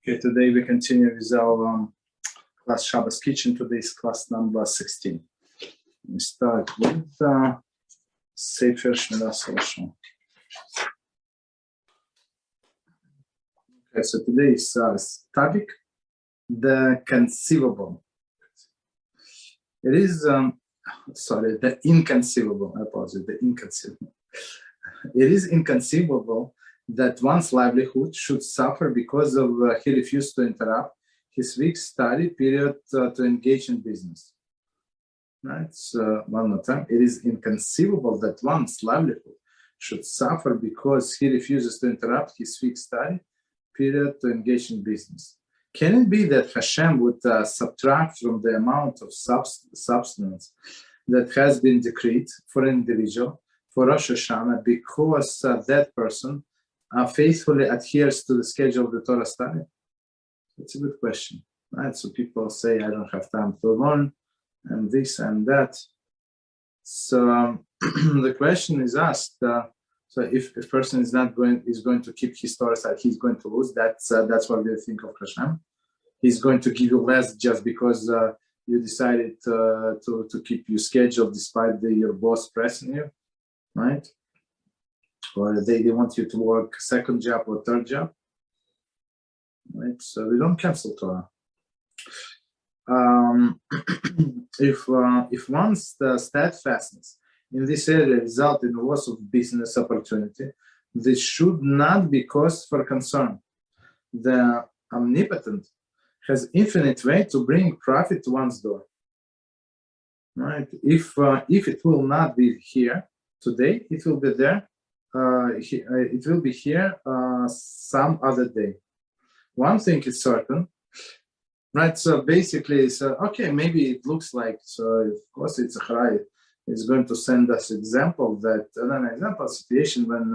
Okay, today we continue with our class Shabbos Kitchen. Today is class number 16. We start with Sefer Shmiras. Okay, so today's topic, the conceivable. It is, the inconceivable. I apologize, the inconceivable. It is inconceivable that one's livelihood should suffer because of he refused to interrupt his week study period to engage in business. Right? So one more time. It is inconceivable that one's livelihood should suffer because he refuses to interrupt his week study period to engage in business. Can it be that HaShem would subtract from the amount of substance that has been decreed for an individual for Rosh Hashanah because that person faithfully adheres to the schedule of the Torah study? That's a good question, right? So people say, I don't have time to learn, and this and that. So the question is asked, so if a person is going to keep his Torah study, he's going to lose. That's what they think of HaShem. He's going to give you less just because you decided to keep your schedule despite your boss pressing you, right? Or they want you to work second job or third job, right? So we don't cancel Torah. If one's steadfastness in this area result in loss of business opportunity, this should not be cause for concern. The omnipotent has infinite way to bring profit to one's door, right? If it will not be here today, it will be there. It will be here some other day. One thing is certain, right? So basically, okay, maybe it looks like, so of course it's a Chaim. It's going to send us example that an example situation when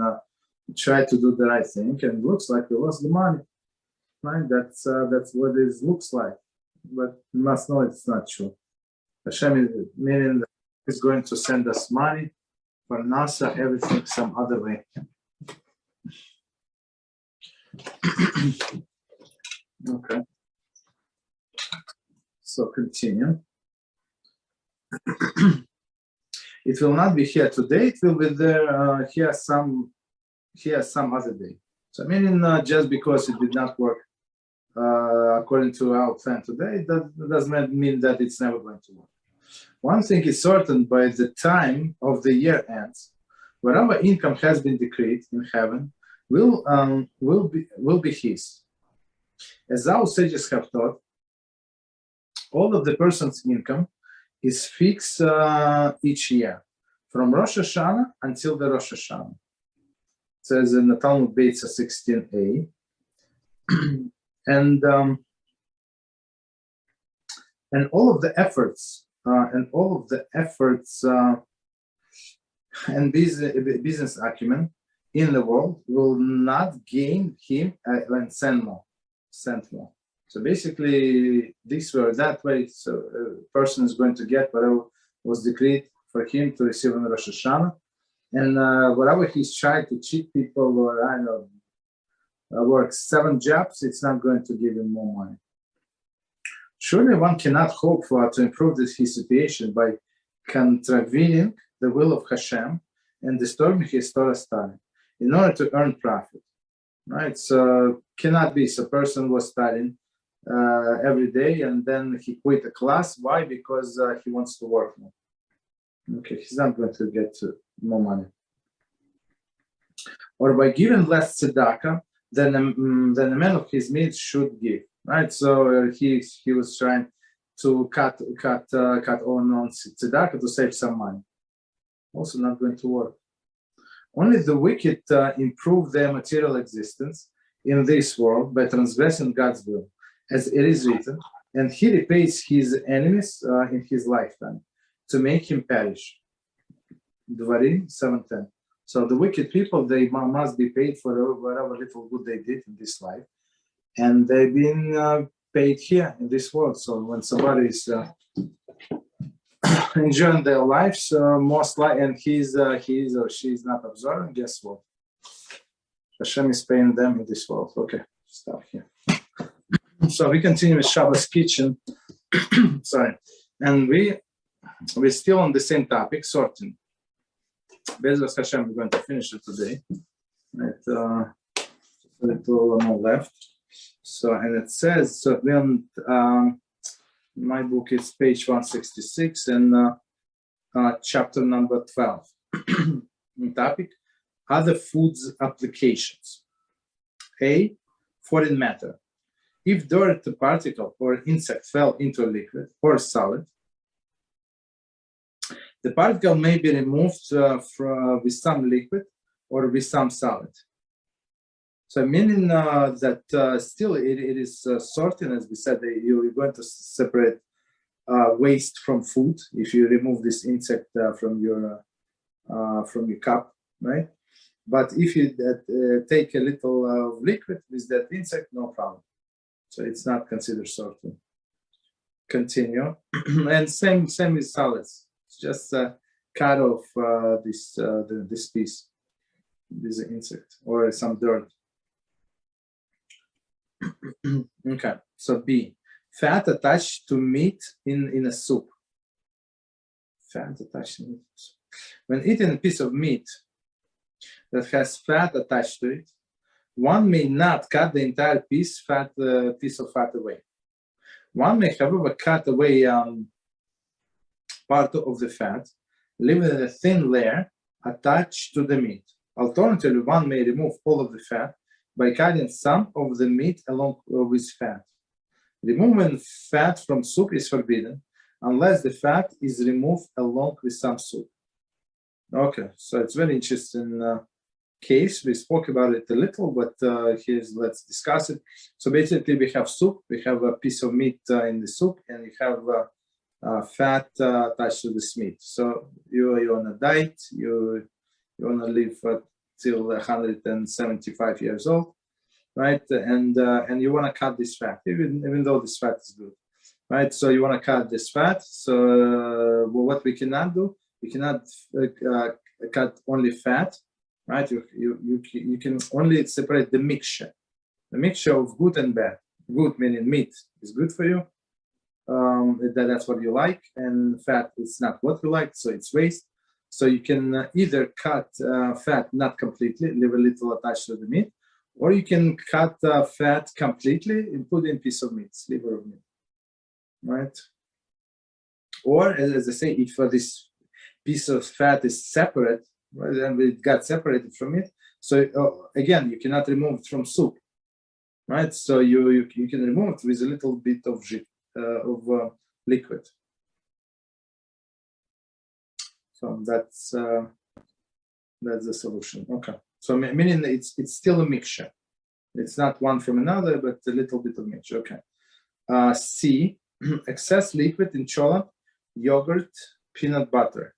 we try to do the right thing and it looks like we lost the money, right? That's what it looks like, but you must know it's not true. HaShem is going to send us money. For NASA, everything some other way. Okay. So continue. It will not be here today. It will be there here some other day. So meaning just because it did not work according to our plan today, that doesn't mean that it's never going to work. One thing is certain: by the time of the year ends, whatever income has been decreed in heaven will be his. As our sages have taught, all of the person's income is fixed each year, from Rosh Hashanah until the Rosh Hashanah. It says in the Talmud Beezrat 16a, and all of the efforts. And business acumen in the world will not gain him and send more. So basically, this way or that way, so a person is going to get whatever was decreed for him to receive on Rosh Hashanah, and whatever he's trying to cheat people or I don't know, work 7 jobs, it's not going to give him more money. Surely one cannot hope to improve his situation by contravening the will of HaShem and disturbing his Torah study in order to earn profit, right? So cannot be. So person was studying every day and then he quit the class. Why? Because he wants to work more. Okay, he's not going to get more money. Or by giving less tzedakah than a man of his means should give. Right, so he was trying to cut on tzedakah to save some money. Also not going to work. Only the wicked improve their material existence in this world by transgressing God's will, as it is written, and he repays his enemies in his lifetime to make him perish. Dvarim 7:10. So the wicked people, they must be paid for whatever little good they did in this life. And they've been paid here in this world. So when somebody is enjoying their lives, most likely, and he is or she is not observing, guess what? HaShem is paying them in this world. Okay, stop here. So we continue with Shabbos kitchen. Sorry, and we're still on the same topic, sorting. Beezrat HaShem, we're going to finish it today. Right, a little more left. So, and it says, so then my book is page 166 and chapter number 12. Topic: other foods applications. A, foreign matter. If dirt, particle, or insect fell into a liquid or solid, the particle may be removed with some liquid or with some solid. So meaning that still it is sorting, as we said, you're going to separate waste from food if you remove this insect from your cup, right? But if you take a little liquid with that insect, no problem. So it's not considered sorting. Continue. And same with solids. It's just cut off this piece, this insect or some dirt. Okay. So B, fat attached to meat in a soup. Fat attached to meat. When eating a piece of meat that has fat attached to it, one may not cut the entire piece of fat away. One may, however, cut away part of the fat, leaving a thin layer attached to the meat. Alternatively, one may remove all of the fat by cutting some of the meat along with fat. Removing fat from soup is forbidden unless the fat is removed along with some soup. Okay, so it's very interesting case. We spoke about it a little, but let's discuss it. So basically, we have soup, we have a piece of meat in the soup, and you have fat attached to this meat. So you're on a diet, you want to live till 175 years old, right? And you want to cut this fat, even though this fat is good, right? So you want to cut this fat. So what we cannot do, we cannot cut only fat, right? You can only separate the mixture of good and bad. Good meaning meat is good for you, that's what you like, and fat is not what you like, so it's waste. So you can either cut fat not completely, leave a little attached to the meat, or you can cut fat completely and put in a piece of meat, sliver of meat, right? Or as I say, if this piece of fat is separate, right, and it got separated from it, so again, you cannot remove it from soup, right? So you can remove it with a little bit of liquid. So that's the solution. Okay. So meaning it's still a mixture. It's not one from another, but a little bit of mixture. Okay. C, excess liquid in cholent, yogurt, peanut butter.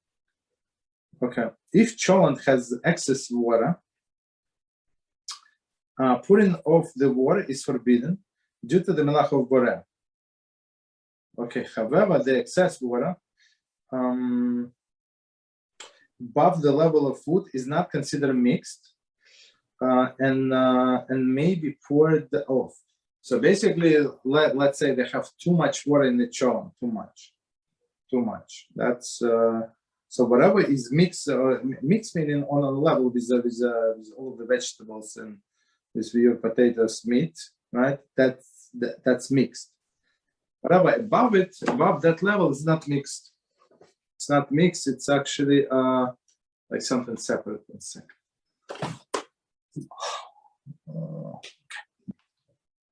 Okay. If cholent has excess water, pouring off the water is forbidden due to the Melacha of Boreh. Okay. However, the excess water above the level of food is not considered mixed and may be poured off. So basically, let's say they have too much water in the cholent, too much. That's so whatever is mixed, mixed meaning on a level with all the vegetables and with your potatoes, meat, right? That's mixed. Whatever above that level is not mixed. It's not mixed. It's actually like something separate. One second.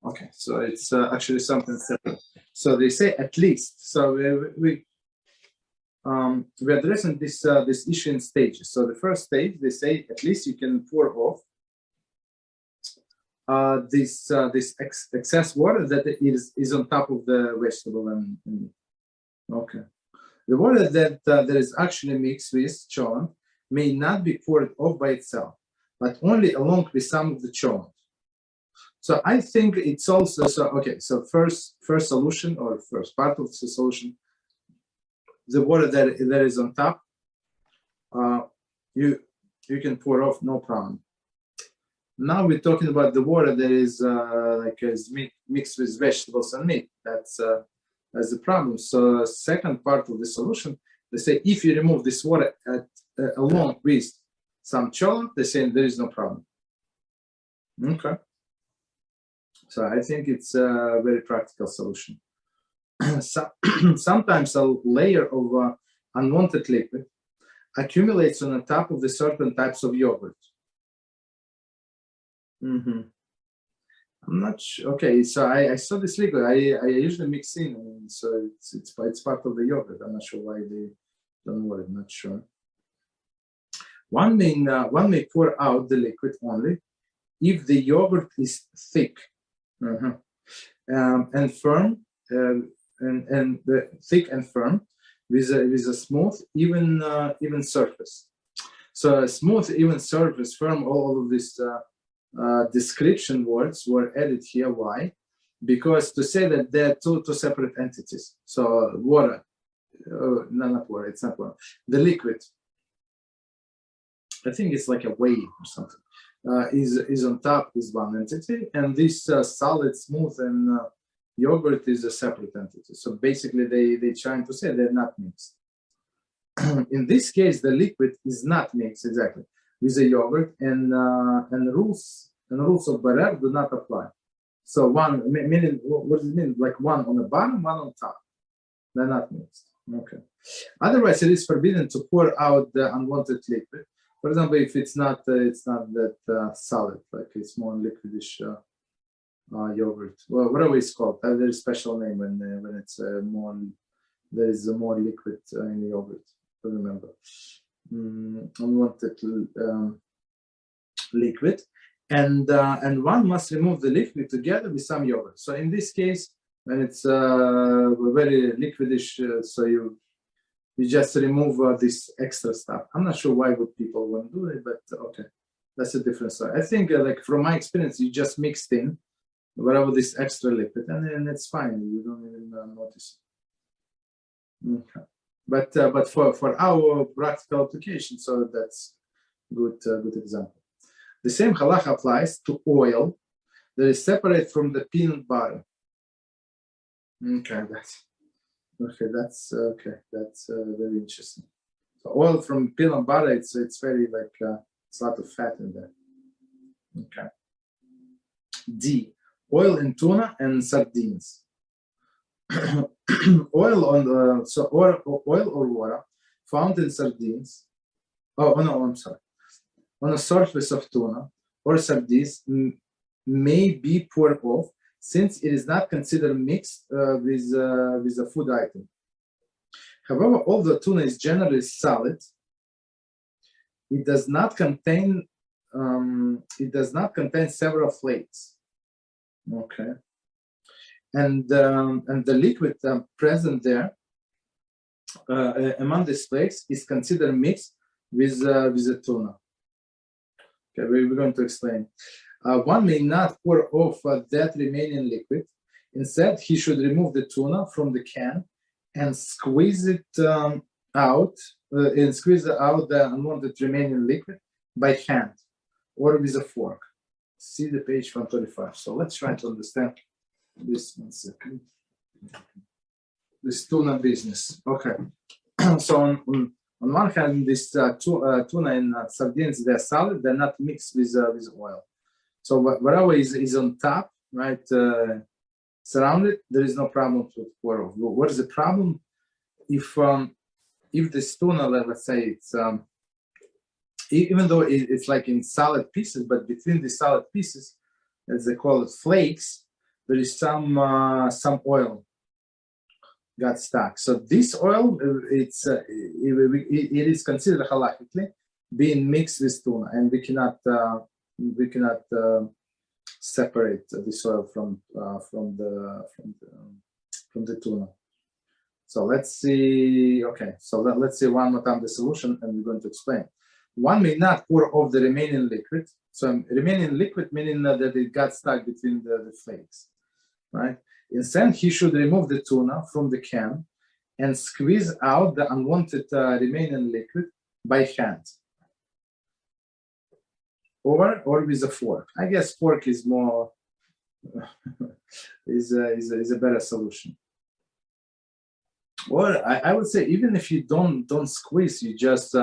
Okay, so it's actually something separate. So they say at least. So we're addressing this issue in stages. So the first stage, they say at least you can pour off this excess water that is on top of the vegetable and meat. Okay. The water that is actually mixed with cholent may not be poured off by itself, but only along with some of the cholent. So I think it's also okay. So first solution or first part of the solution, the water that is on top, you can pour off, no problem. Now we're talking about the water that is mixed with vegetables and meat. That's the problem. So second part of the solution, they say if you remove this water along with some cholent, they say there is no problem. Okay. So I think it's a very practical solution. Sometimes a layer of unwanted liquid accumulates on the top of the certain types of yogurt. I'm not sure. Okay, so I saw this liquid. I usually mix in, and so it's part of the yogurt. I'm not sure why they don't want it. Not sure. One may pour out the liquid only if the yogurt is thick and firm, thick and firm with a smooth, even surface. So a smooth, even surface, firm. All of these description words were added here. Why? Because to say that they're two separate entities. So water, no, not water. It's not water. The liquid. I think it's like a wave or something. Is on top is one entity, and this solid, smooth, and yogurt is a separate entity. So basically, they're trying to say they're not mixed. In this case, the liquid is not mixed exactly with the yogurt, and rules of Barer do not apply. So one meaning, what does it mean? Like one on the bottom, one on top. They're not mixed. Okay. Otherwise, it is forbidden to pour out the unwanted liquid. For example, if it's not that solid, like it's more liquidish yogurt, well, whatever it's called, there is a special name when it's there is more liquid in the yogurt. I don't remember. Unwanted liquid, and one must remove the liquid together with some yogurt. So in this case, when it's very liquidish, so you just remove this extra stuff. I'm not sure why would people want to do it, but okay, that's a different story. I think, like from my experience, you just mixed in whatever this extra liquid, and then it's fine. You don't even notice. Okay. But for our practical application, so that's good example. The same halacha applies to oil that is separate from the peanut butter. Okay, that's very interesting. So oil from peanut butter, it's very like it's a lot of fat in there. Okay. D, oil in tuna and sardines. Oil or water found in sardines. Oh no, I'm sorry. On the surface of tuna or sardines may be poured off, since it is not considered mixed with a food item. However, although tuna is generally solid, it does not contain several flakes. Okay, and the liquid present there among these flakes is considered mixed with the tuna. Okay, we're going to explain. One may not pour off that remaining liquid. Instead, he should remove the tuna from the can and squeeze it out the unwanted remaining liquid by hand or with a fork. See the page 135. So let's try to understand this 1 second. This tuna business. Okay. So on one hand, this tuna and sardines, they're solid. They're not mixed with oil. So whatever is on top, right, surrounded, there is no problem to pour off. What is the problem? If this tuna, let's say it's even though it's like in solid pieces, but between the solid pieces, as they call it, flakes, there is some oil got stuck. So this oil, it is considered halachically being mixed with tuna, and we cannot separate this oil from the tuna. So let's see. Okay, so let's see one more time the solution, and we're going to explain. One may not pour off the remaining liquid. So remaining liquid meaning that it got stuck between the flakes, right? Instead, he should remove the tuna from the can and squeeze out the unwanted remaining liquid by hand. or with a fork. I guess fork is more is a better solution. Or I would say even if you don't squeeze, you just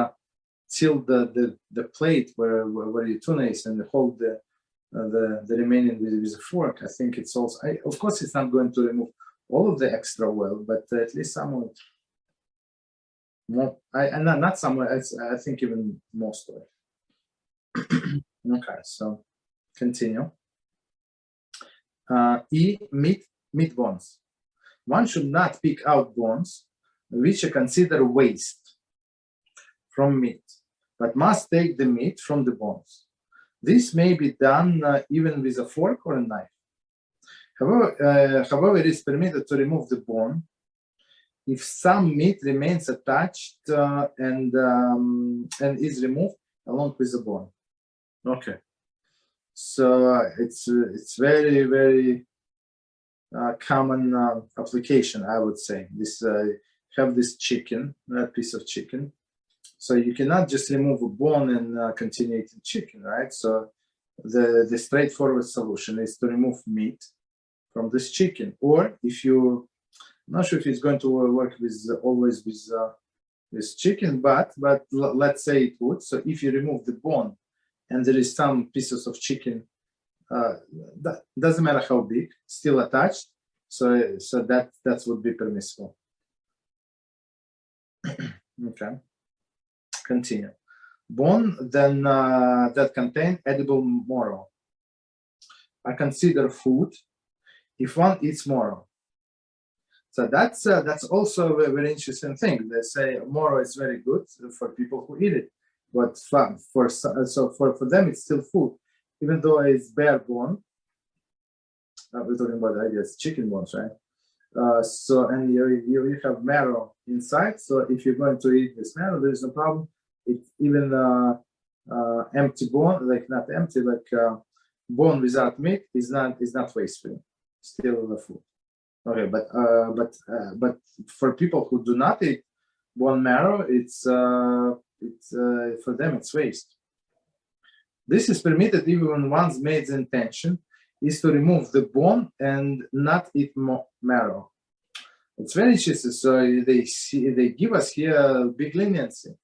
tilt the plate where your tuna is and hold the remaining with a fork. I think it's also, of course, it's not going to remove all of the extra oil, but at least some more. Not some. I think even most of it. Okay, so continue. Meat bones. One should not pick out bones which are considered waste from meat, but must take the meat from the bones. This may be done even with a fork or a knife. However, it is permitted to remove the bone if some meat remains attached and is removed along with the bone. Okay, so it's very, very common application, I would say. This have this chicken, that piece of chicken. So you cannot just remove a bone and continue eating chicken, right? So the straightforward solution is to remove meat from this chicken. Or if you, I'm not sure if it's going to work always with chicken, but let's say it would. So if you remove the bone and there is some pieces of chicken, that doesn't matter how big, still attached. So that would be permissible. Okay. Continue. Bone then that contain edible marrow are considered food if one eats marrow. So that's also a very interesting thing. They say marrow is very good for people who eat it, but for them it's still food, even though it's bare bone. We're talking about, I guess, chicken bones, right? And you have marrow inside. So if you're going to eat this marrow, there is no problem. It's even empty bone, like not empty, like bone without meat is not wasteful. Still the food. Okay, but for people who do not eat bone marrow, it's for them it's waste. This is permitted even when one's maid's intention is to remove the bone and not eat marrow. It's very interesting. So they give us here big leniency.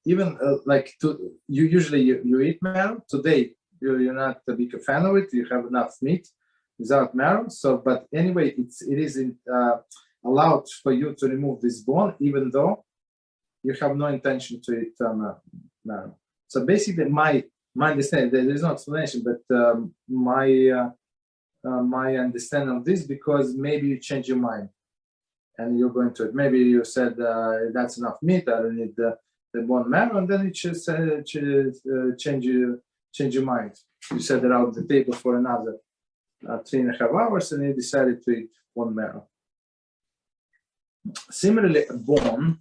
Even you usually you eat marrow. Today you're not a big fan of it. You have enough meat without marrow. So, but anyway, it is allowed for you to remove this bone, even though you have no intention to eat marrow. So basically, my understanding, there is no explanation, but my understanding of this, because maybe you change your mind and you're going to it. Maybe you said that's enough meat. I don't need the bone marrow, and then you just change your mind. You set it out the table for another 3.5 hours, and you decided to eat bone marrow. Similarly, bone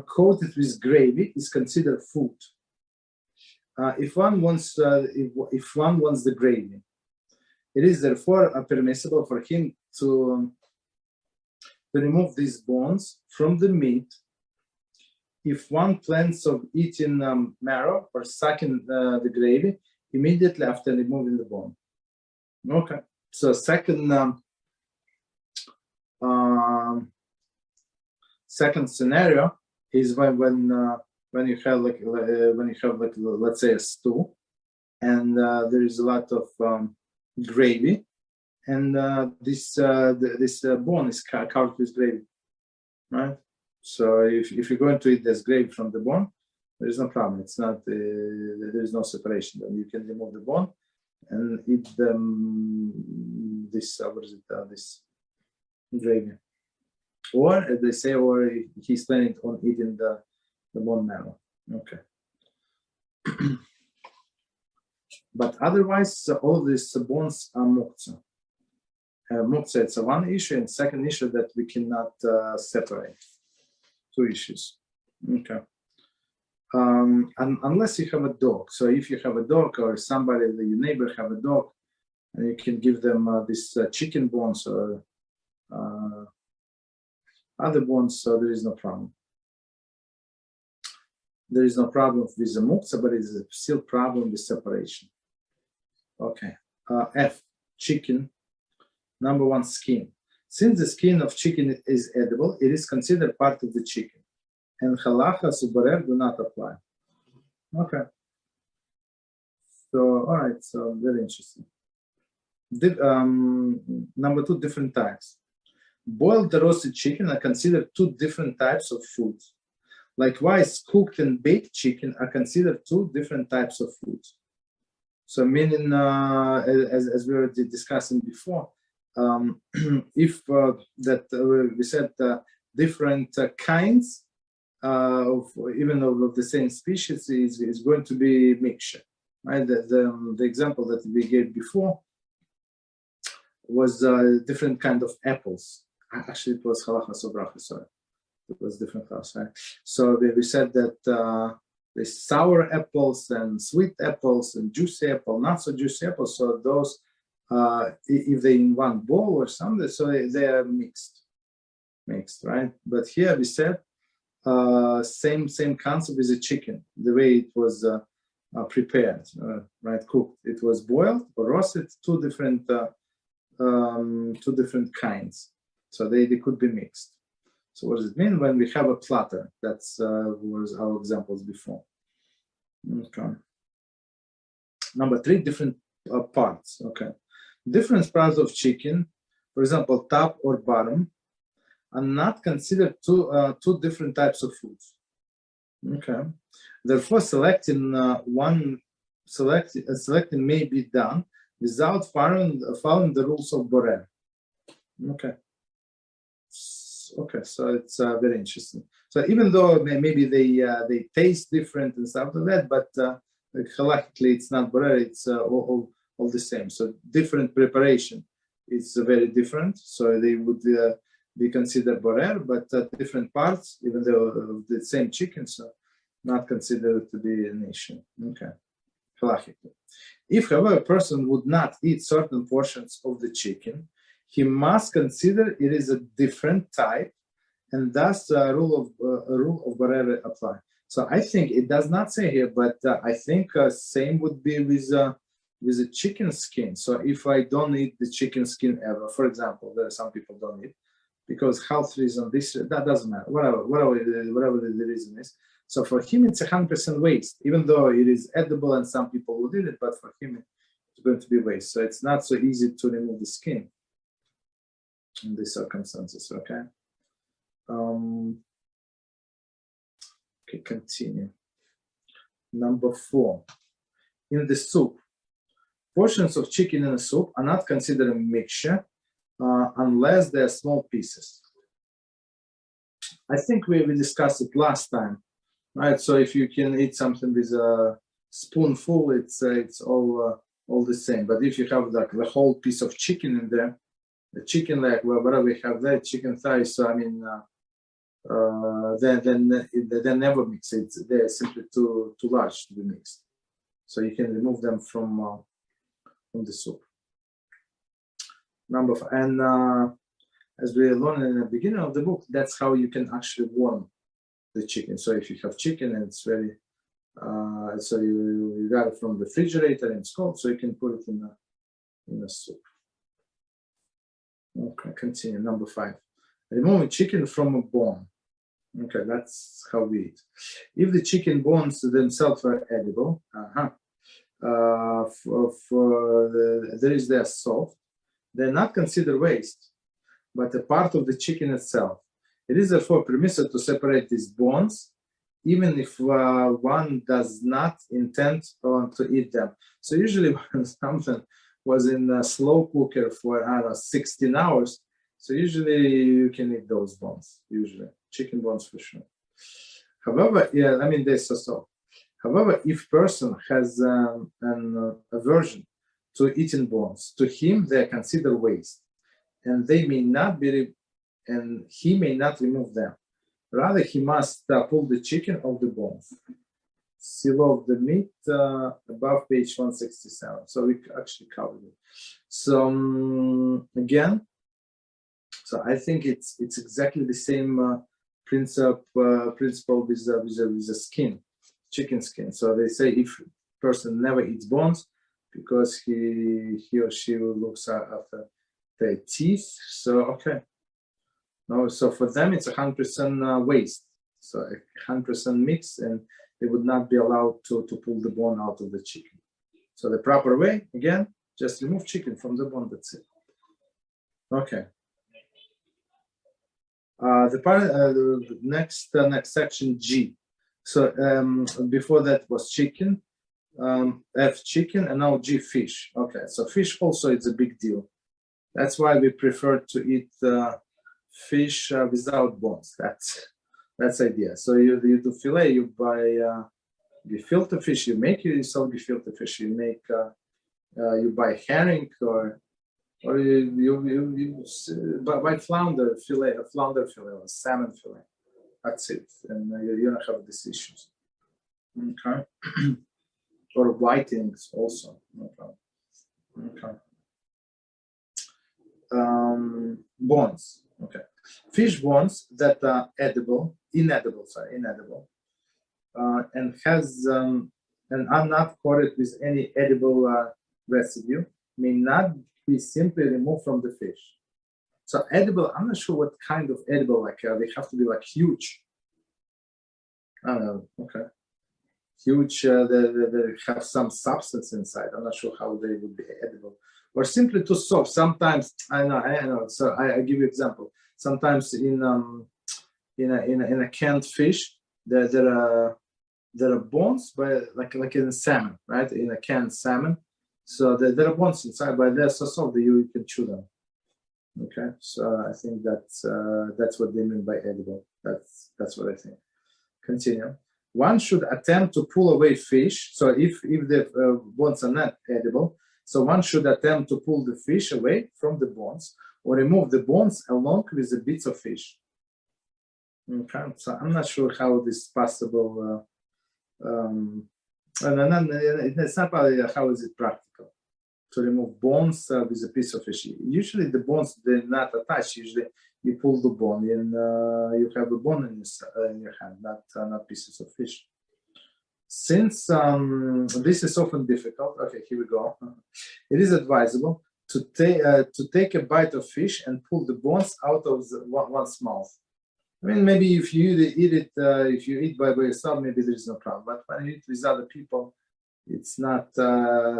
coated with gravy is considered food. If one wants the gravy, it is therefore permissible for him to remove these bones from the meat if one plans of eating marrow or sucking the gravy immediately after removing the bone. Okay, so second scenario is when you have let's say a stew, and there is a lot of gravy, and this bone is covered with gravy, right? So if you're going to eat this gravy from the bone, there is no problem. It's not there is no separation. Then you can remove the bone and eat this gravy. Or as they say, or he's planning on eating the bone marrow. Okay. But otherwise, all of these bones are muktzah. Muktzah, it's one issue, and second issue that we cannot separate. Two issues. Okay. Unless you have a dog. So if you have a dog, or somebody, your neighbor have a dog, and you can give them this chicken bones or other bones, so there is no problem. there is no problem with the muktzah, but it's still problem with separation. Okay. F, chicken. Number 1, skin. Since the skin of chicken is edible, it is considered part of the chicken. And halachos ubarer do not apply. Okay. So, all right, so very interesting. Number 2, different types. Boiled roasted chicken are considered 2 different types of food. Likewise, cooked and baked chicken are considered 2 different types of food. So meaning, as we were discussing before, if we said different kinds of even of the same species is going to be mixture, right? The example that we gave before was different kind of apples. Actually, it was halachos or bracha, sorry. It was different class, right? So we said that there's sour apples and sweet apples and juicy apple, not so juicy apples. So those, if they're in one bowl or something, so they are mixed, right? But here we said same concept as a chicken, the way it was prepared, right? Cooked. It was boiled or roasted, 2 different kinds. So they could be mixed. So what does it mean when we have a platter? That's was our examples before. Okay. Number 3, different parts. Okay. Different parts of chicken, for example, top or bottom, are not considered 2 different types of foods. Okay. Therefore, selecting may be done without following the rules of Borer. Okay. Okay, so it's very interesting. So even though maybe they taste different and stuff like that, but halachically it's not borer, it's all the same. So different preparation is very different. So they would be considered borer, but different parts, even though the same chicken, so not considered to be an issue. Okay, halachically. If, however, a person would not eat certain portions of the chicken, he must consider it is a different type, and thus the rule of Borer apply. So I think it does not say here, but I think same would be with a chicken skin. So if I don't eat the chicken skin ever, for example, there are some people don't eat because health reason, that doesn't matter, whatever the reason is. So for him, it's 100% waste, even though it is edible and some people would eat it, but for him, it's going to be waste. So it's not so easy to remove the skin in these circumstances, okay? Okay, continue. Number 4. In the soup, portions of chicken in a soup are not considered a mixture unless they are small pieces. I think we discussed it last time, right? So if you can eat something with a spoonful, it's all the same. But if you have like the whole piece of chicken in there, the chicken leg, whatever we have there, chicken thighs. So I mean, they never mix. They're simply too large to be mixed. So you can remove them from the soup. Number 5, and as we learned in the beginning of the book, that's how you can actually warm the chicken. So if you have chicken and it's very, so you got it from the refrigerator and it's cold, so you can put it in a soup. Okay, continue. Number 5. Removing chicken from a bone. Okay, that's how we eat. If the chicken bones themselves are edible, there is their soft, they're not considered waste, but a part of the chicken itself. It is therefore permissible to separate these bones, even if one does not intend to eat them. So usually when something was in a slow cooker for, 16 hours, so usually you can eat those bones, usually. Chicken bones for sure. However, yeah, I mean, they're so soft. However, if person has an aversion to eating bones, to him they are considered waste, and they may not be, and he may not remove them. Rather, he must pull the chicken off the bones. Seal off the meat above page 167. So we actually covered it. So again, so I think it's exactly the same principle with the skin. chicken skin. So they say if person never eats bones because he or she looks after their teeth. So okay, no. So for them it's 100% waste. So 100% mix, and they would not be allowed to pull the bone out of the chicken. So the proper way, again, just remove chicken from the bone. That's it. Okay. The next section G. So before that was chicken, F chicken, and now G fish. Okay, so fish also it's a big deal. That's why we prefer to eat fish without bones. That's idea. So you do fillet, you buy gefilte fish, you make yourself gefilte fish. You make you buy herring or you buy flounder fillet, or salmon fillet. That's it, and you don't have these issues. Okay, or whitings also. No problem. Okay. Bones. Okay, fish bones that are inedible, and has and are not coated with any edible residue, may not be simply removed from the fish. So edible, I'm not sure what kind of edible, like they have to be like huge. I don't know. Okay, huge. They have some substance inside. I'm not sure how they would be edible, or simply too soft. Sometimes I know. So I give you example. Sometimes in a canned fish, there are bones, but like in salmon, right? In a canned salmon, so there are bones inside, but they're so soft that you can chew them. Okay, so I think that's what they mean by edible. That's what I think. Continue. One should attempt to pull away fish. So if the bones are not edible, so one should attempt to pull the fish away from the bones or remove the bones along with the bits of fish. Okay, so I'm not sure how this is possible. It's not probably how is it practical to remove bones with a piece of fish. Usually the bones, they're not attached. Usually you pull the bone and you have a bone in your hand, not pieces of fish. Since this is often difficult, okay, here we go. It is advisable to take a bite of fish and pull the bones out of one's mouth. I mean, maybe if you eat it, if you eat by yourself, maybe there is no problem. But when you eat with other people, it's not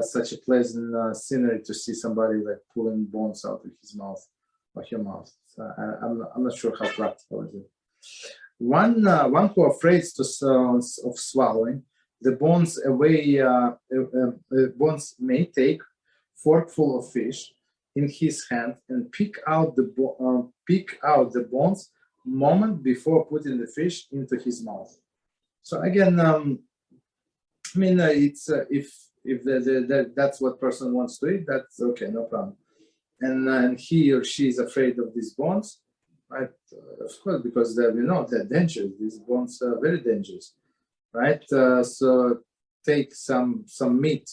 such a pleasant scenery to see somebody like pulling bones out of his mouth or her mouth. So I'm not sure how practical it is. One who are afraid of swallowing the bones away, bones may take forkful of fish in his hand and pick out the bones moment before putting the fish into his mouth. So again, I mean, it's if that's what person wants to eat, that's okay, no problem. And he or she is afraid of these bones, right? Of course, because they're dangerous. These bones are very dangerous, right? So take some meat,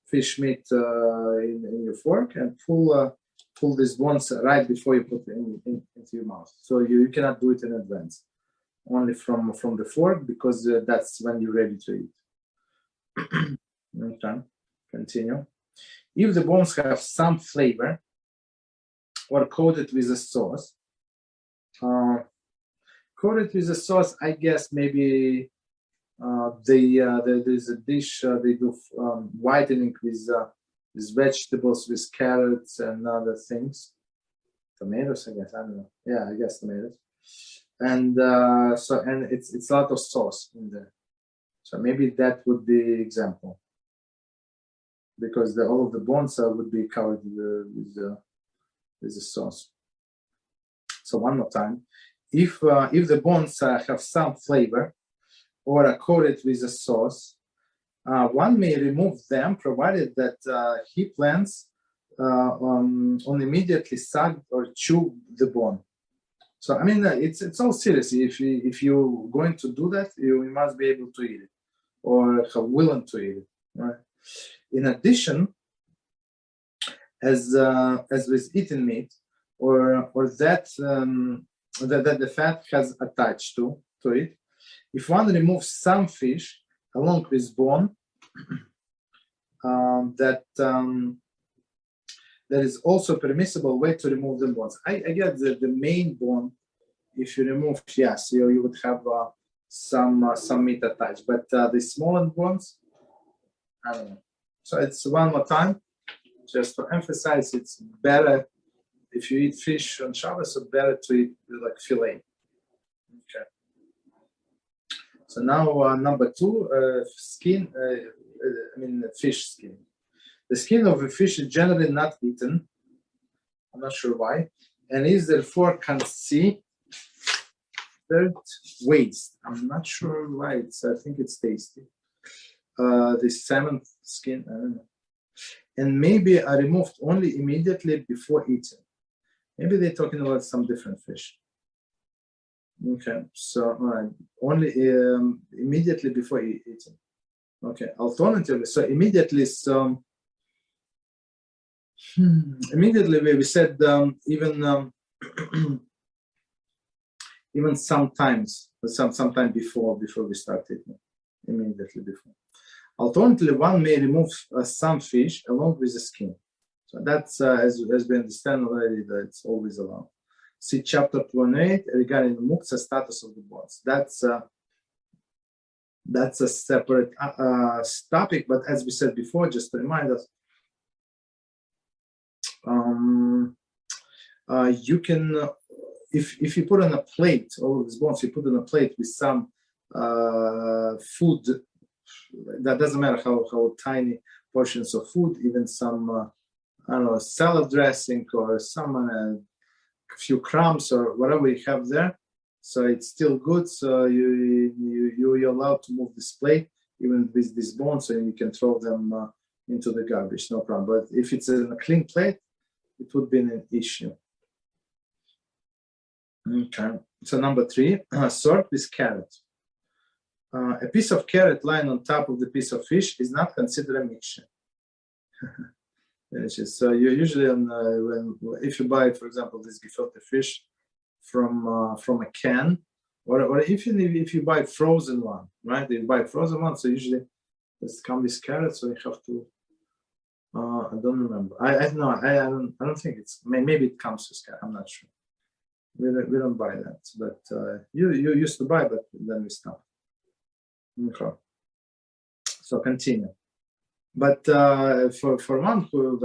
fish meat in your fork and pull these bones right before you put it into your mouth. So you cannot do it in advance, only from the fork, because that's when you're ready to eat. Okay, continue. If the bones have some flavor or coated with a sauce, I guess maybe there's a dish they do whitening with vegetables, with carrots and other things. Tomatoes, I guess. I don't know. Yeah, I guess tomatoes. And it's a lot of sauce in there. So maybe that would be example, because all of the bones would be covered with the sauce. So one more time, if the bones have some flavor or are coated with a sauce, one may remove them, provided that he plans on immediately suck or chew the bone. So I mean, it's all serious. If you're going to do that, you must be able to eat it or willing to eat it. Right? In addition, as with eating meat, or that the fat has attached to it, if one removes some fish, along with bone, that is also a permissible way to remove the bones. I get the main bone, if you remove, yes, you would have some meat attached, but the smaller bones, I don't know. So it's one more time, just to emphasize, it's better if you eat fish on Shabbos, so better to eat like fillet. Okay. So now number 2, skin. Fish skin. The skin of a fish is generally not eaten. I'm not sure why, and is therefore considered waste. I'm not sure why. I think it's tasty. The salmon skin, I don't know, and maybe are removed only immediately before eating. Maybe they're talking about some different fish. Okay, so only immediately before eating. Okay, alternatively, so immediately, immediately we said even even sometime before we start eating, immediately before. Alternatively, one may remove some fish along with the skin. So that's as we understand already, that it's always allowed. See chapter 28 regarding the muktzah status of the bones. That's a separate topic, but as we said before, just to remind us, you can, if you put on a plate all of these bones, you put on a plate with some food. That doesn't matter how tiny portions of food, even some I don't know, salad dressing or some a few crumbs or whatever you have there. So it's still good. So you're allowed to move this plate even with these bones, and you can throw them into the garbage, no problem. But if it's in a clean plate, it would be an issue. Okay. So number 3, salt with carrot. A piece of carrot lying on top of the piece of fish is not considered a mixture. So you usually, if you buy, for example, this gefilte fish from a can, or if you buy frozen one, right? You buy frozen one, so usually this comes with carrots, so you have to. I don't remember. I don't think it's. Maybe it comes with carrot. I'm not sure. We don't buy that, but you used to buy, but then we stopped. Okay. So continue. But for one who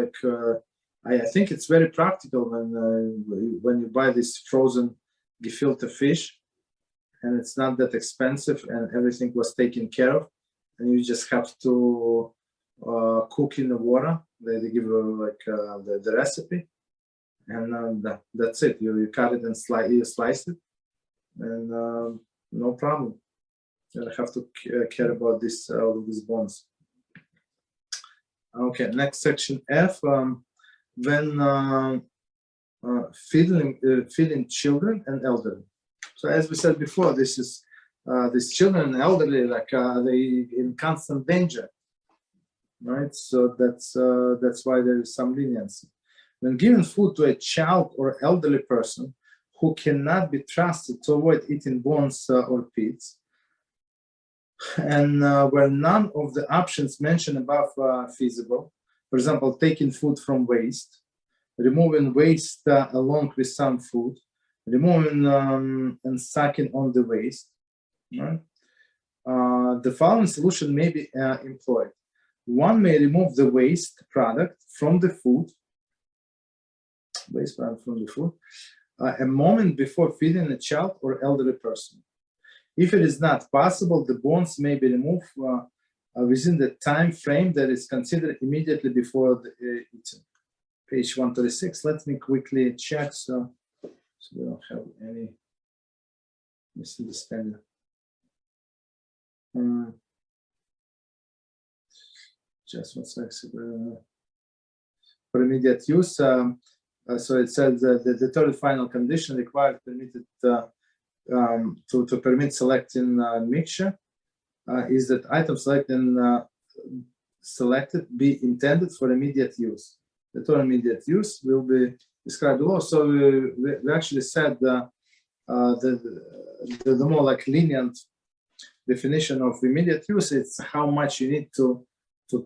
I think it's very practical when you buy this frozen gefilte fish, and it's not that expensive, and everything was taken care of, and you just have to cook in the water. They give you the recipe, and that's it. You cut it and slice it, and no problem. You don't have to care about all of these bones. Okay, next section F. When feeding children and elderly. So as we said before, this is these children and elderly, they in constant danger, right? So that's why there is some leniency. When giving food to a child or elderly person who cannot be trusted to avoid eating bones or pits, and where none of the options mentioned above are feasible, for example, taking food from waste, removing waste along with some food, removing and sucking on the waste, right? The following solution may be employed. One may remove the waste product from the food, a moment before feeding a child or elderly person. If it is not possible, the bones may be removed within the time frame that is considered immediately before the eating. Page 136. Let me quickly check so we don't have any misunderstanding. Just one second. For immediate use, so it says the third final condition required permitted to permit selecting mixture is that items selected be intended for immediate use. The term immediate use will be described below. So we actually said the more lenient definition of immediate use, it's how much you need to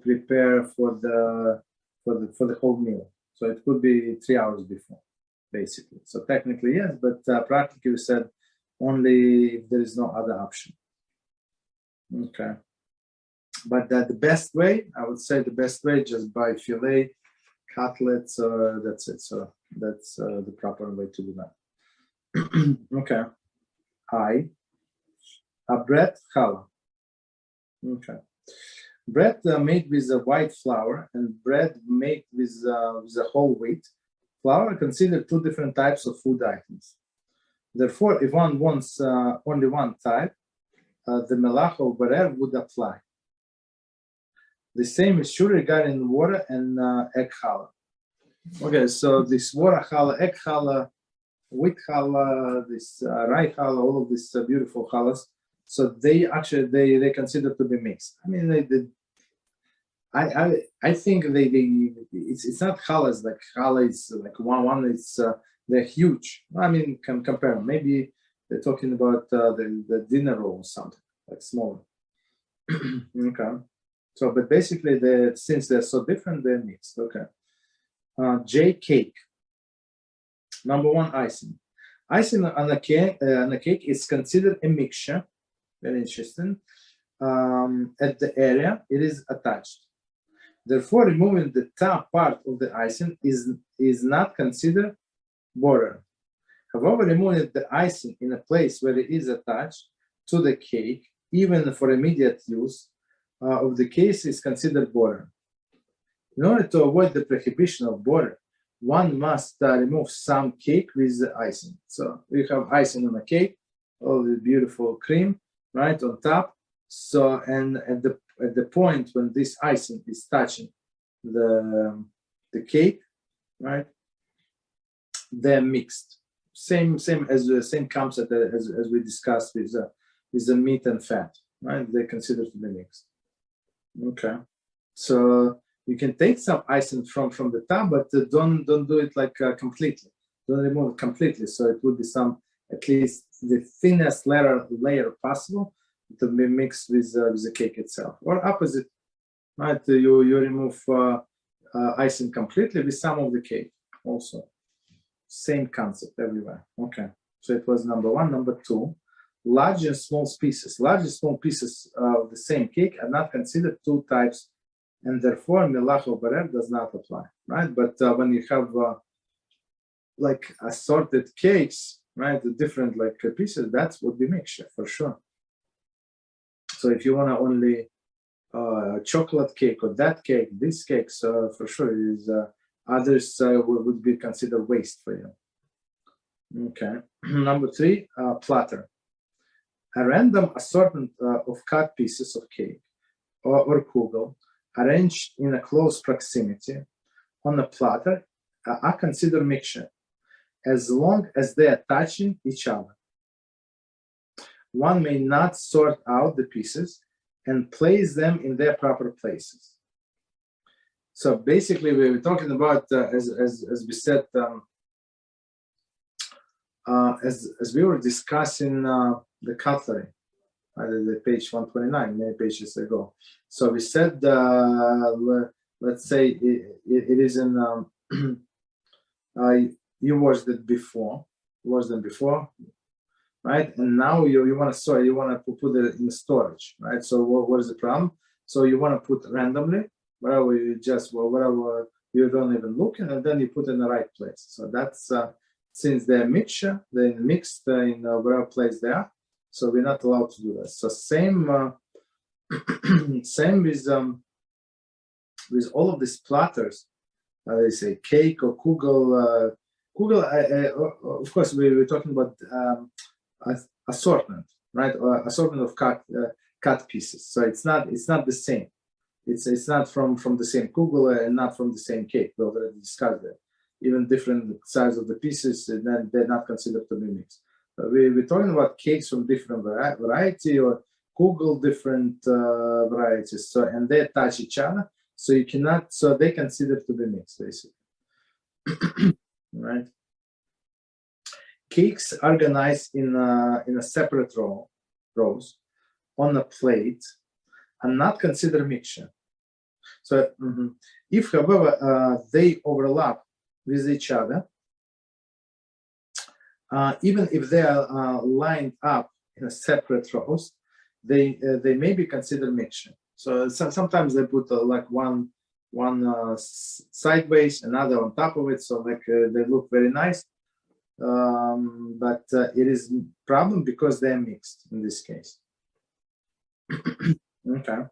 prepare for the whole meal. So it could be 3 hours before, basically. So technically, yes, but practically we said only if there is no other option. Okay. But the best way, I would say the best way, just buy filet, cutlets, that's it. So that's the proper way to do that. Okay. Bread challah. Okay. Bread made with a white flour and bread made with a whole wheat flour are considered two different types of food items. Therefore, if one wants only one type, the Melacha of Barer would apply. The same is true regarding water and egg challah. Okay, so this water challah, egg challah, wheat challah, this rye challah, all of these beautiful challahs. So they actually they consider to be mixed. I mean, I think it's not challahs like challah is like one. It's they're huge. I mean, can compare. Maybe they're talking about the dinner roll or something like smaller. Okay. So, but basically, since they're so different, they're mixed. Okay. J cake. Number one, icing. Icing on a cake is considered a mixture. Very interesting. At the area it is attached. Therefore, removing the top part of the icing is not considered border. However, removing the icing in a place where it is attached to the cake, even for immediate use of the case, is considered border. In order to avoid the prohibition of border, one must remove some cake with the icing. So you have icing on a cake, all the beautiful cream, right, on top. So, and at the point when this icing is touching the cake, right, they're mixed. Same concept as we discussed with the meat and fat, right? They're considered to be mixed. Okay, so you can take some icing from the top, but don't do it like completely. Don't remove it completely. So it would be some, at least the thinnest layer possible to be mixed with the cake itself, or opposite, right? You remove icing completely with some of the cake also. Same concept everywhere. Okay, so it was number one. Number two, large and small pieces. Large and small pieces of the same cake are not considered two types, and therefore Melacha of Barer does not apply, right? But when you have like assorted cakes, right, the different like pieces, that would be mixture for sure. So if you want to only chocolate cake or that cake, this cake, so for sure it is others would be considered waste for you. Okay. Number three, platter. A random assortment of cut pieces of cake or kugel arranged in a close proximity on a platter are considered mixture as long as they are touching each other. One may not sort out the pieces and place them in their proper places. So basically, we were talking about, as we said, as we were discussing the cutlery, the page 129, many pages ago. So we said, let's say it is in you washed it before, right? And now you want to store, you want to put it in storage, right? So what is the problem? So you want to put randomly, whatever you don't even look, and then you put in the right place. So that's since they're mixture, they're mixed in whatever place they are. So we're not allowed to do that. So same with all of these platters. They say cake or kugel. Of course, we're talking about assortment, right? Or assortment of cut pieces. So it's not the same. It's not from the same kugel and not from the same cake. We already discussed that. Even different size of the pieces, and then they're not considered to be mixed. We're talking about cakes from different variety or kugel different varieties. So and they touch each other. So you cannot. So they consider to be mixed, basically. Right. Cakes organized in a separate rows on a plate are not considered mixture. So if, however, they overlap with each other, even if they are lined up in a separate rows, they may be considered mixture. So sometimes they put like one sideways, another on top of it, so like they look very nice. But it is a problem because they're mixed in this case. Okay.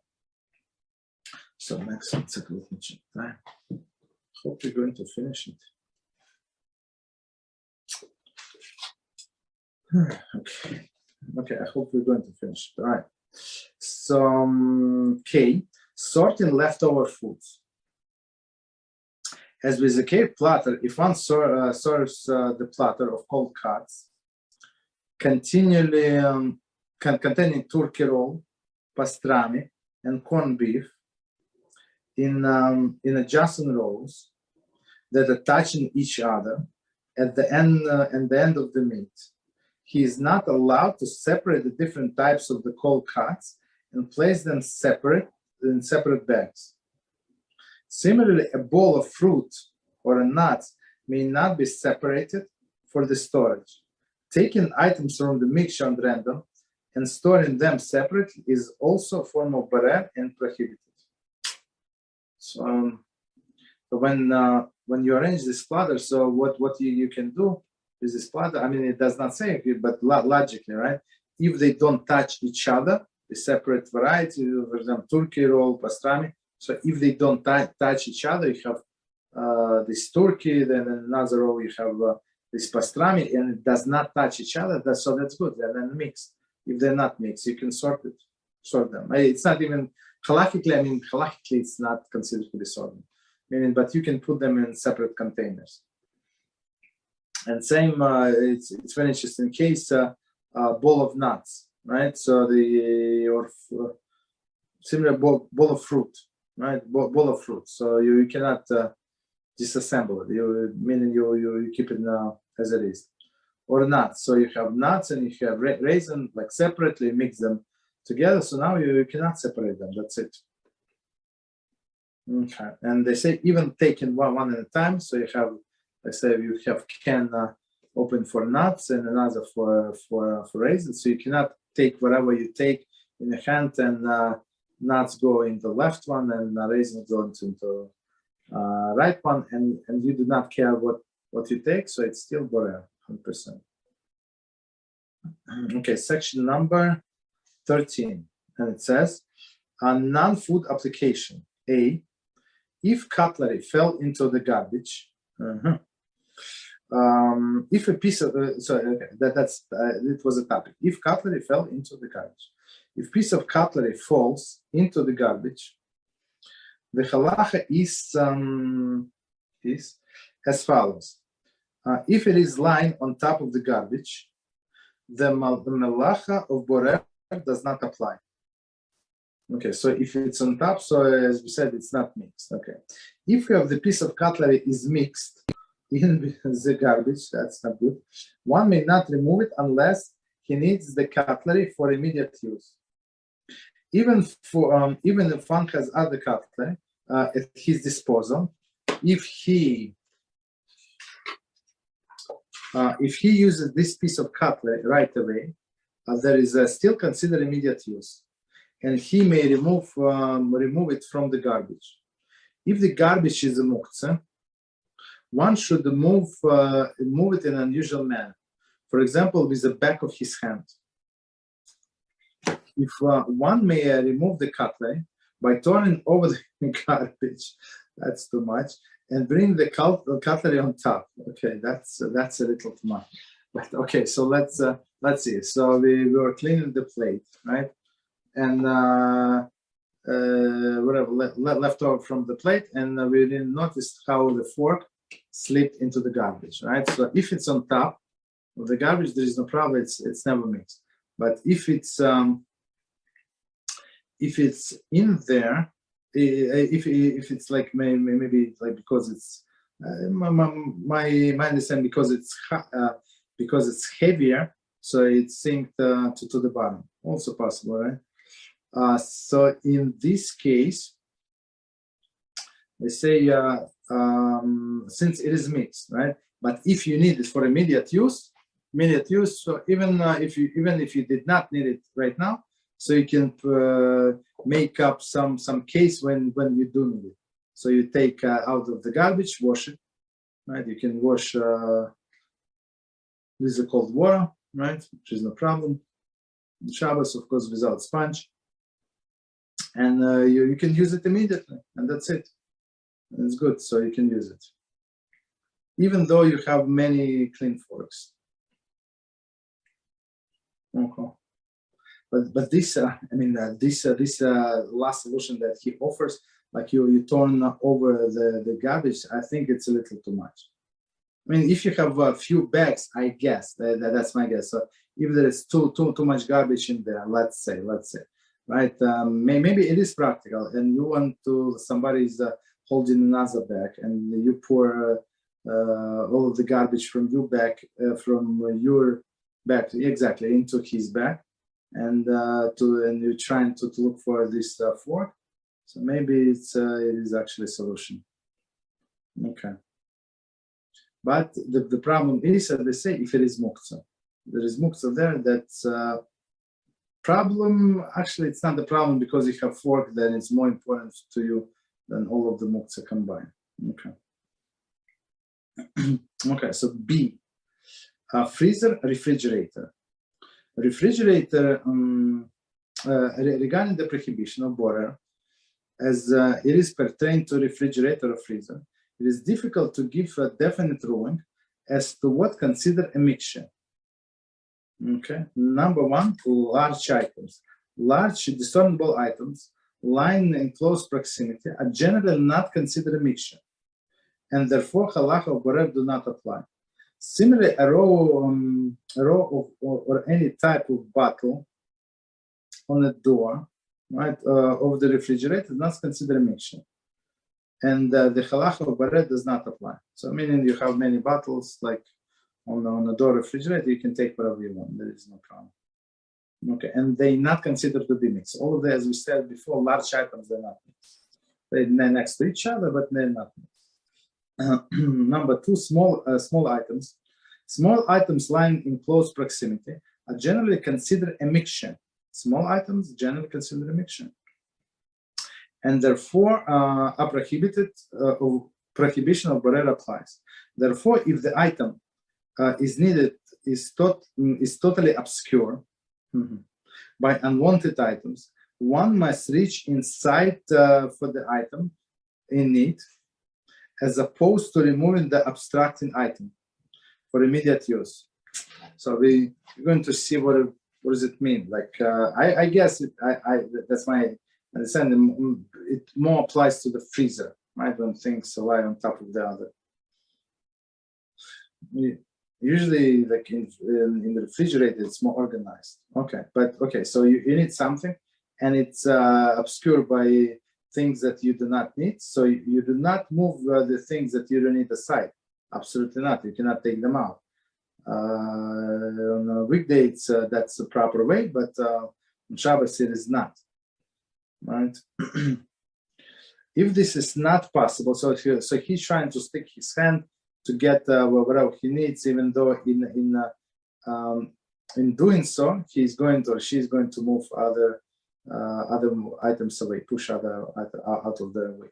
So next, let's take a look at time. Hope we're going to finish it. Okay, I hope we're going to finish it. All right. So, K, sorting leftover foods. As with the cake platter, if one serves the platter of cold cuts, continually containing turkey roll, pastrami, and corned beef in adjacent rows that are touching each other at the end of the meat, he is not allowed to separate the different types of the cold cuts and place them in separate bags. Similarly, a bowl of fruit or a nut may not be separated for the storage. Taking items from the mixture at random and storing them separately is also a form of barer and prohibited. So, when you arrange this platter, so what you can do with this platter, I mean, it does not say it, but logically, right? If they don't touch each other, the separate variety, for example, turkey roll, pastrami. So if they don't touch each other, you have this turkey, then in another row you have this pastrami, and it does not touch each other. So that's good. They're then mixed. If they're not mixed, you can sort them. It's not even halachically. I mean, halachically, it's not considered to be sorted. Meaning, but you can put them in separate containers. And same, it's very interesting case. Bowl of nuts, right? So similar bowl of fruit. Right, bowl of fruit. So you cannot disassemble it. Meaning you keep it as it is. Or nuts. So you have nuts and you have raisin, like separately, mix them together. So now you cannot separate them. That's it. Okay. And they say even taking one at a time. So you have, let's say you have can open for nuts and another for raisins. So you cannot take whatever you take in the hand and nuts go in the left one and raisins go into the right one, and you do not care what you take, so it's still borer 100%. Okay, section number 13, and it says a non-food application. A, if cutlery fell into the garbage, if a piece of it was a topic. If cutlery fell into the garbage. If piece of cutlery falls into the garbage, the halacha is as follows. If it is lying on top of the garbage, the Melacha of borer does not apply. Okay, so if it's on top, so as we said, it's not mixed. Okay. If you have the piece of cutlery is mixed in the garbage, that's not good. One may not remove it unless he needs the cutlery for immediate use. Even if one has other cutlery at his disposal, if he uses this piece of cutlery right away, there is still considered immediate use, and he may remove it from the garbage. If the garbage is a muktzah, one should move it in an unusual manner. For example, with the back of his hand. If one may remove the cutlery by turning over the garbage, that's too much, and bring the cutlery on top. Okay, that's a little too much. But okay, so let's see. So we were cleaning the plate, right? And whatever left over from the plate, and we didn't notice how the fork slipped into the garbage, right? So if it's on top of the garbage, there is no problem. It's never mixed. But if it's in there, if it's like maybe like because it's my understanding because it's heavier, so it sinks to the bottom. Also possible, right? So in this case, they say since it is mixed, right? But if you need it for immediate use, so even if you did not need it right now, so you can make up some case when you do need it. So you take out of the garbage, wash it, right? You can wash with the cold water, right? Which is no problem. Shabbos, of course, without sponge, and you can use it immediately, and that's it. It's good, so you can use it, even though you have many clean forks. Okay, but this this last solution that he offers, like you turn over the garbage, I think it's a little too much. I mean, if you have a few bags, I guess that's my guess. So if there is too much garbage in there, let's say, right? Maybe it is practical, and you want to somebody's holding another bag, and you pour all of the garbage from your bag exactly into his bag, and you're trying to look for this fork. So maybe it is actually a solution. Okay. But the problem is, as they say, if it is muktzah. There is muktzah there, that's problem. Actually, it's not the problem because you have fork, then it's more important to you than all of the muktzah combined. Okay. Okay, so B, freezer, refrigerator. Refrigerator, regarding the prohibition of border, as it is pertained to refrigerator or freezer, it is difficult to give a definite ruling as to what considered a mixture. Okay. Number one, large items. Large discernible items lying in close proximity are generally not considered a mixture, and therefore halacha of borer do not apply. Similarly, a row or any type of bottle on a door, right, of the refrigerator is not considered a mixture, and the halacha of borer does not apply. So meaning you have many bottles, like on a door refrigerator, you can take whatever you want. There is no problem. Okay, and they not considered to be mixed. All of them, as we said before, large items, they're not mixed. They're next to each other, but they're not mixed. Number two, small items. Small items lying in close proximity are generally considered a mixture. Small items generally considered a mixture, and therefore are prohibited. Prohibition of borer applies. Therefore, if the item is needed is totally obscure by unwanted items, one must reach inside for the item in need, as opposed to removing the obstructing item for immediate use. So we're going to see what does it mean. Like I guess that's my understanding. It more applies to the freezer, right? When things lie on top of the other. Usually, like in the refrigerator, it's more organized. Okay, but okay, so you need something, and it's obscured by things that you do not need. So you do not move the things that you don't need aside. Absolutely not. You cannot take them out. On weekdays, that's the proper way, but on Shabbos it is not. Right? If this is not possible, so he's trying to stick his hand to get whatever he needs, even though in doing so, he's going to or she's going to move other items away, push other out of their way.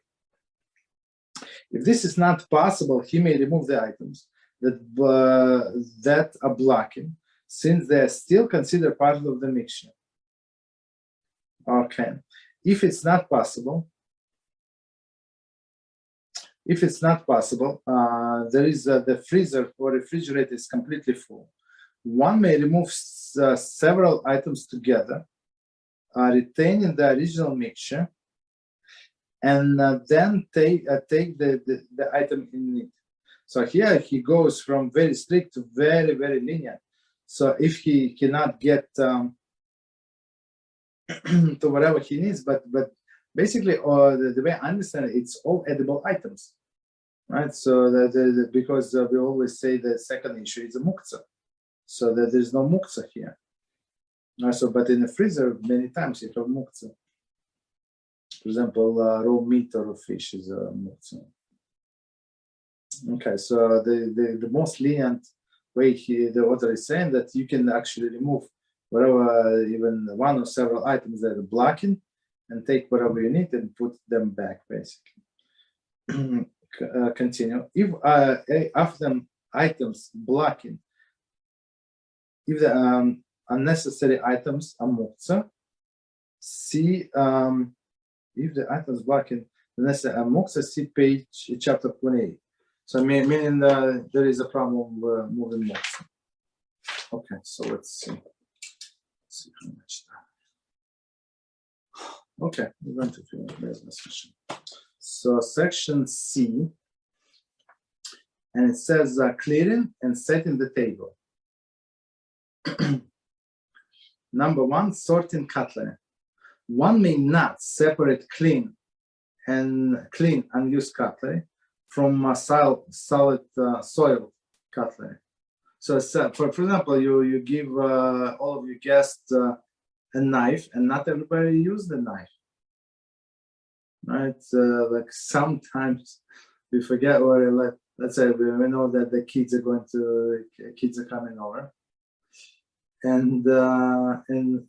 If this is not possible, he may remove the items that are blocking, since they are still considered part of the mixture. Okay. If it's not possible, there is the freezer or refrigerator is completely full. One may remove several items together, retaining the original mixture, and then take the item in need. So here he goes from very strict to very, very lenient. So if he cannot get to whatever he needs, but basically, the way I understand it, it's all edible items, right? So because we always say the second issue is a muktzah, so that there's no muktzah here. But in the freezer, many times you have muktzah. For example, raw meat or fish is muktzah. Okay, so the most lenient way the author is saying that you can actually remove whatever, even one or several items that are blocking, and take whatever you need and put them back, basically. Continue. If after items blocking, if the unnecessary items are muktzah, see if the items blocking the necessary muktzah, see page chapter 28. So meaning there is a problem moving muktzah. Okay, so let's see. Let's see how much time. Okay, we're going to finish this session. So section C, and it says clearing and setting the table. Number one, sorting cutlery. One may not separate clean unused cutlery from solid soiled cutlery. So for example, you give all of your guests a knife, and not everybody use the knife, right? Like sometimes we forget, or let's say we know that the kids are coming over, and then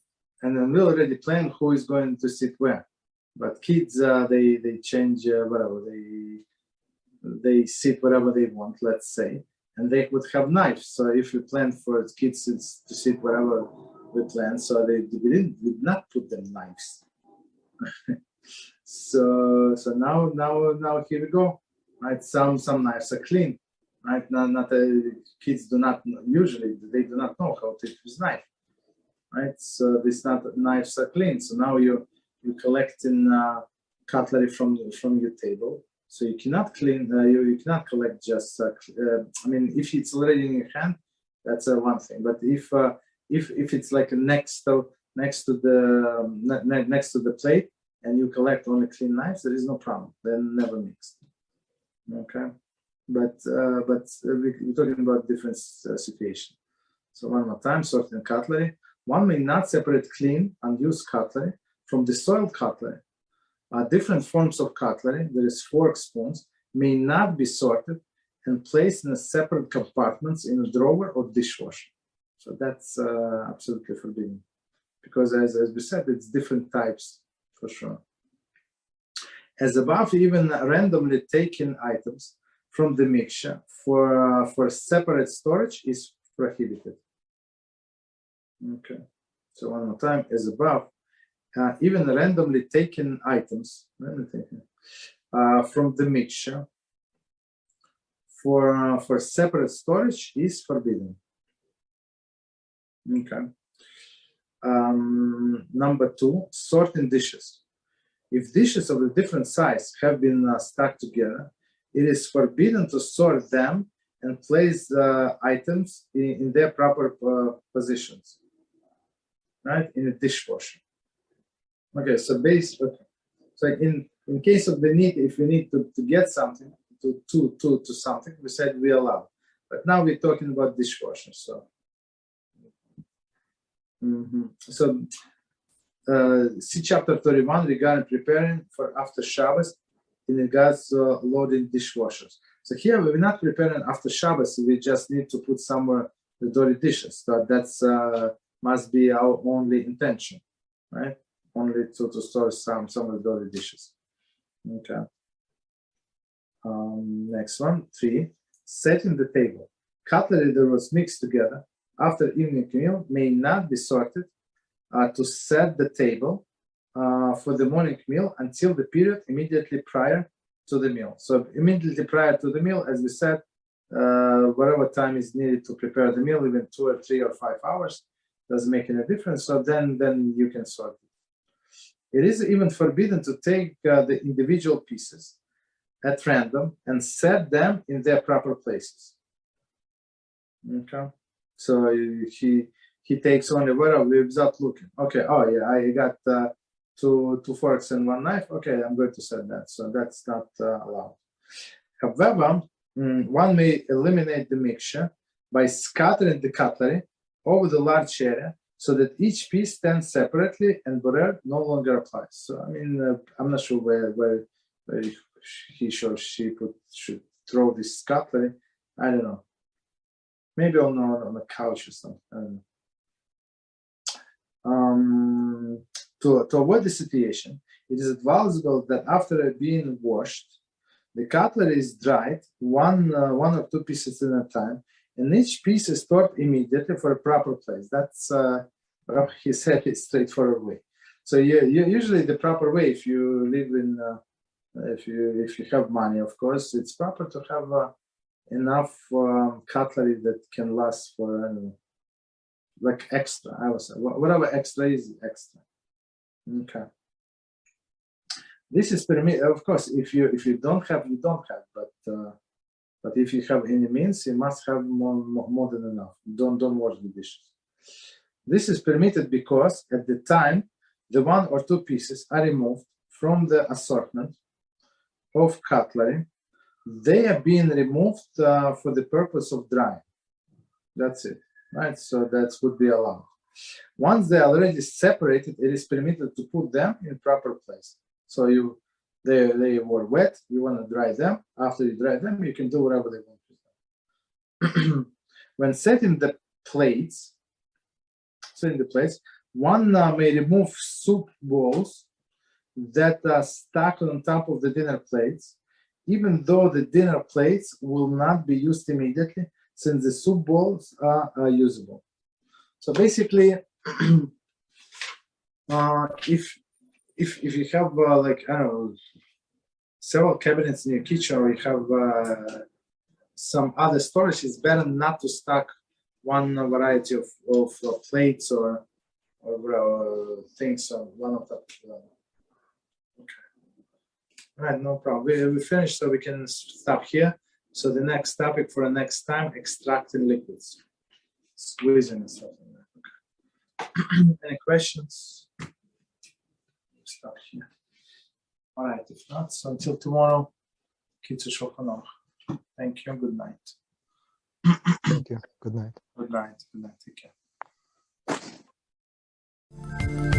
we already plan who is going to sit where. But kids, they change whatever, they sit wherever they want, let's say, and they would have knives. So if we plan for kids to sit wherever we plan, so we did not put them knives. so now here we go, right? Some knives are clean, right? Not kids do not usually know how to use knife, right? So these knives are clean. So now you're collecting cutlery from your table. So you cannot clean. You cannot collect just. If it's already in your hand, that's one thing. But if it's like next to the plate, and you collect only clean knives, there is no problem. They're never mixed. Okay, but we're talking about different situation. So one more time, sorting cutlery. One may not separate clean, unused cutlery from the soiled cutlery. Different forms of cutlery, there is fork, spoons, may not be sorted and placed in separate compartments in a drawer or dishwasher. So that's absolutely forbidden, because as we said, it's different types for sure. As above, even randomly taken items from the mixture for separate storage is prohibited. Okay, so one more time, as above, even randomly taken items from the mixture for separate storage is forbidden. Okay. Number two, sorting dishes. If dishes of a different size have been stuck together, it is forbidden to sort them and place items in their proper positions, right, in a dishwasher. Okay, so in case of the need, if we need to get something to something, we said we allow. But now we're talking about dishwasher. So, see chapter 31 regarding preparing for after Shabbos in regards to loading dishwashers. So here we're not preparing after Shabbos. We just need to put somewhere the dirty dishes. So that's must be our only intention, right? Only to store some of the dirty dishes. Okay. Next one, 3. Setting the table. Cutlery that was mixed together after evening meal may not be sorted to set the table for the morning meal until the period immediately prior to the meal. So immediately prior to the meal, as we said, whatever time is needed to prepare the meal, even 2 or 3 or 5 hours, doesn't make any difference. So then you can sort it. It is even forbidden to take the individual pieces at random and set them in their proper places. Okay, so he takes only whatever without looking. Okay, oh yeah, I got two forks and 1 knife. Okay, I'm going to set that. So that's not allowed. However, one may eliminate the mixture by scattering the cutlery over the large area so that each piece stands separately and borer no longer applies. So I mean, I'm not sure where he or she should throw this cutlery. I don't know. Maybe on a couch or something. I don't know. To avoid the situation, it is advisable that after being washed, the cutlery is dried, one or two pieces at a time, and each piece is stored immediately for a proper place. That's he said it's straightforward way. So usually the proper way, if you live in, if you have money, of course, it's proper to have enough cutlery that can last for like extra. I would say whatever extra is extra. Okay. This is permitted, of course. If you don't have, you don't have. But if you have any means, you must have more than enough. Don't wash the dishes. This is permitted because at the time the one or two pieces are removed from the assortment of cutlery, they are being removed for the purpose of drying. That's it, right? So that would be allowed. Once they are already separated, it is permitted to put them in proper place. So they were wet, you want to dry them. After you dry them, you can do whatever they want with them. When setting the plates, one may remove soup bowls that are stuck on top of the dinner plates, even though the dinner plates will not be used immediately, since the soup bowls are usable. So basically, if you have like I don't know, several cabinets in your kitchen, or you have some other storage, it's better not to stack one variety of plates or things on one of the. Okay. All right, no problem. We finished, so we can stop here. So the next topic for the next time: extracting liquids, squeezing and stuff like that. Okay. Any questions? Stop here. All right. If not, so until tomorrow. Thank you. Good night. Thank you. Good night. Good night. Good night. Take care.